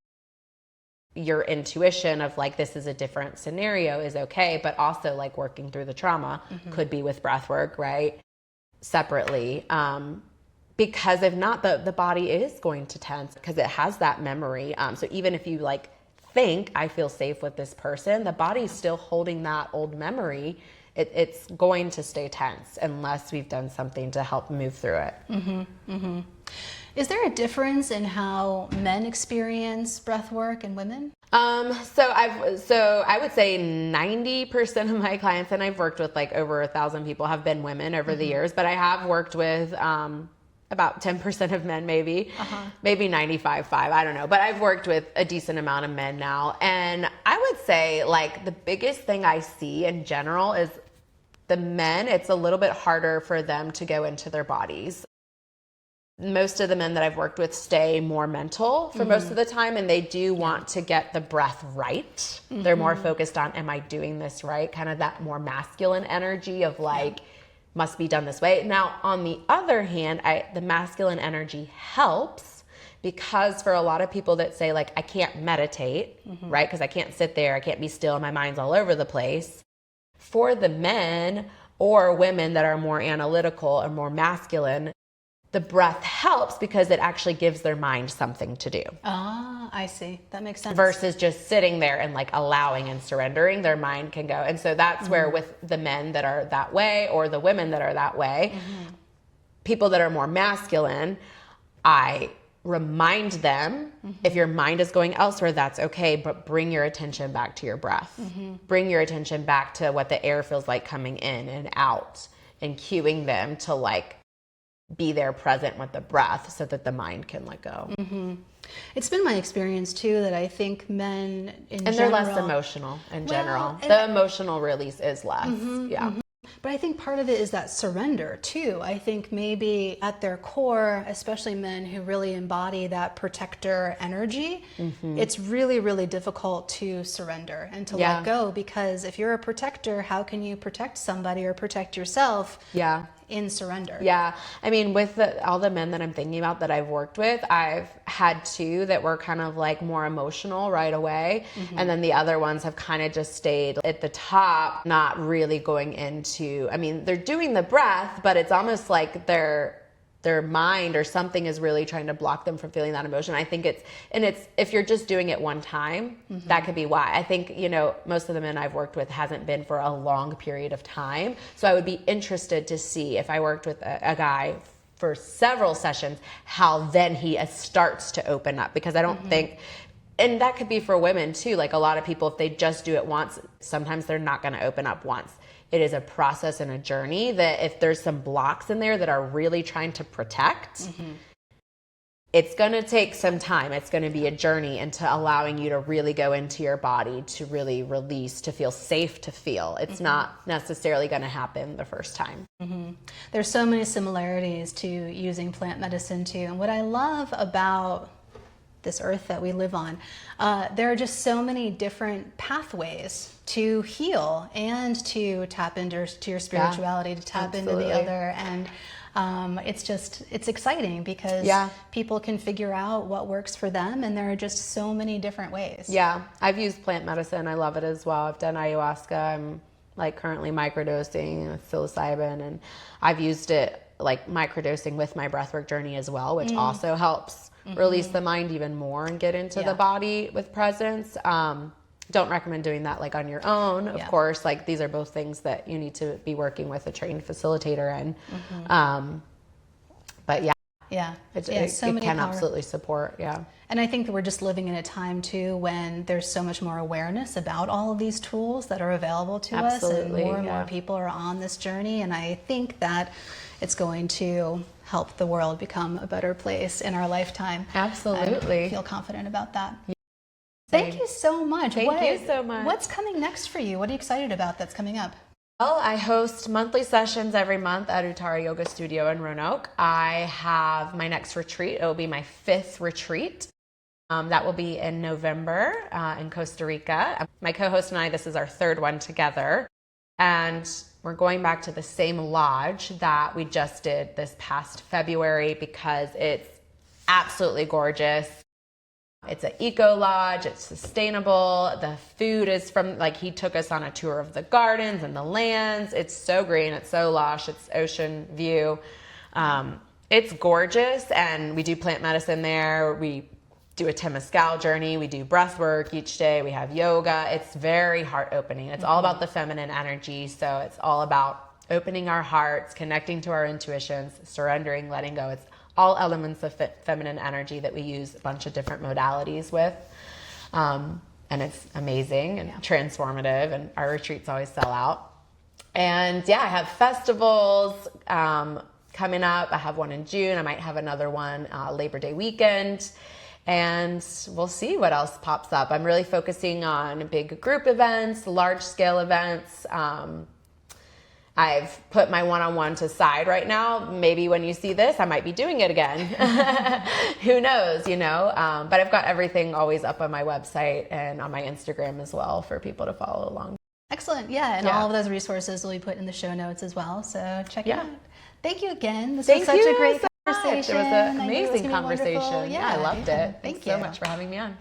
your intuition of like, this is a different scenario is okay. But also like working through the trauma could be with breath work, right? Separately. Because if not, the body is going to tense because it has that memory. So even if you like think I feel safe with this person, the body's still holding that old memory. It's going to stay tense unless we've done something to help move through it. Is there a difference in how men experience breath work and women? So I would say 90% of my clients, and I've worked with like over 1,000 people, have been women over the years, but I have worked with about 10% of men, maybe 95.5, I don't know. But I've worked with a decent amount of men now. And I would say like the biggest thing I see in general is the men, it's a little bit harder for them to go into their bodies. Most of the men that I've worked with stay more mental for most of the time, and they do want to get the breath right. They're more focused on, am I doing this right? Kind of that more masculine energy of like, must be done this way. Now, on the other hand, the masculine energy helps because for a lot of people that say like, I can't meditate, right? Because I can't sit there, I can't be still, my mind's all over the place. For the men or women that are more analytical or more masculine, the breath helps because it actually gives their mind something to do. Ah, I see. That makes sense. Versus just sitting there and like allowing and surrendering, their mind can go. And so that's where with the men that are that way or the women that are that way, people that are more masculine, I remind them, if your mind is going elsewhere, that's okay, but bring your attention back to your breath. Bring your attention back to what the air feels like coming in and out, and cueing them to like be there present with the breath so that the mind can let go. It's been my experience too that I think men in general, they're less emotional in general. The emotional release is less. But I think part of it is that surrender too. I think maybe at their core, especially men who really embody that protector energy, it's really, really difficult to surrender and to let go, because if you're a protector, how can you protect somebody or protect yourself in surrender? Yeah. I mean, with all the men that I'm thinking about that I've worked with, I've had two that were kind of like more emotional right away. And then the other ones have kind of just stayed at the top, not really going into, I mean, they're doing the breath, but it's almost like their mind or something is really trying to block them from feeling that emotion. I think it's if you're just doing it one time, that could be why. I think, most of the men I've worked with hasn't been for a long period of time. So I would be interested to see if I worked with a guy for several sessions, how then he starts to open up, because I don't think, and that could be for women too. Like a lot of people, if they just do it once, sometimes they're not going to open up once. It is a process and a journey that if there's some blocks in there that are really trying to protect, it's going to take some time. It's going to be a journey into allowing you to really go into your body, to really release, to feel safe to feel. It's not necessarily going to happen the first time. There's so many similarities to using plant medicine too. And what I love about this earth that we live on, there are just so many different pathways to heal and to tap into your spirituality, to tap into the other. And it's exciting because people can figure out what works for them, and there are just so many different ways. Yeah, I've used plant medicine. I love it as well. I've done ayahuasca. I'm like currently microdosing psilocybin, and I've used it like microdosing with my breathwork journey as well, which also helps release the mind even more and get into the body with presence. Don't recommend doing that like on your own, of course. Like these are both things that you need to be working with a trained facilitator in. But it can absolutely support. And I think that we're just living in a time too when there's so much more awareness about all of these tools that are available to us, and more people are on this journey. And I think that it's going to help the world become a better place in our lifetime. Absolutely. I feel confident about that. Thank you so much. Thank you so much. What's coming next for you? What are you excited about that's coming up? Well, I host monthly sessions every month at Uttara Yoga Studio in Roanoke. I have my next retreat. It will be my 5th retreat. That will be in November in Costa Rica. My co-host and I, this is our 3rd one together. And we're going back to the same lodge that we just did this past February because it's absolutely gorgeous. It's an eco lodge, it's sustainable. The food is from, like, he took us on a tour of the gardens and the lands. It's so green, it's so lush, it's ocean view. It's gorgeous, and we do plant medicine there. We do a Temescal journey. We do breath work each day. We have yoga. It's very heart opening. It's all about the feminine energy. So it's all about opening our hearts, connecting to our intuitions, surrendering, letting go. It's all elements of feminine energy that we use a bunch of different modalities with. And it's amazing and transformative, and our retreats always sell out. And I have festivals coming up. I have one in June. I might have another one Labor Day weekend. And we'll see what else pops up. I'm really focusing on big group events, large scale events. I've put my one-on-one to side right now. Maybe when you see this, I might be doing it again. Who knows, But I've got everything always up on my website and on my Instagram as well for people to follow along. Excellent. And all of those resources will be put in the show notes as well. So check it out. Thank you again. This was such a great conversation. It was an amazing conversation. Yeah, I loved it. Thank you so much for having me on.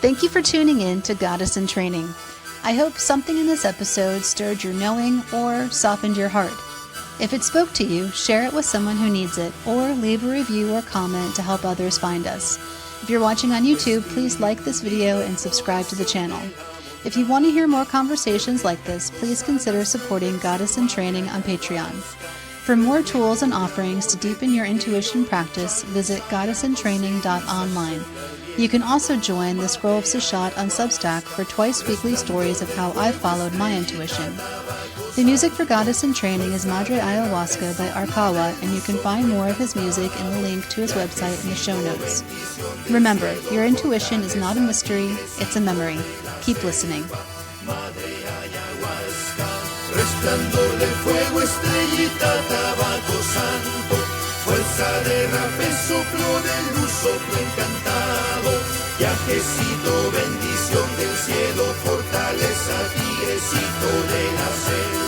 Thank you for tuning in to Goddess in Training. I hope something in this episode stirred your knowing or softened your heart. If it spoke to you, share it with someone who needs it, or leave a review or comment to help others find us. If you're watching on YouTube, please like this video and subscribe to the channel. If you want to hear more conversations like this, please consider supporting Goddess in Training on Patreon. For more tools and offerings to deepen your intuition practice, visit goddessintraining.online. You can also join the Scroll of Sashat on Substack for twice-weekly stories of how I followed my intuition. The music for Goddess in Training is Madre Ayahuasca by Arkawa, and you can find more of his music in the link to his website in the show notes. Remember, your intuition is not a mystery, it's a memory. Keep listening. Resplandor del fuego, estrellita, tabaco santo, fuerza de rape, soplo de luz, soplo encantado, viajecito, bendición del cielo, fortaleza, tigrecito de la selva.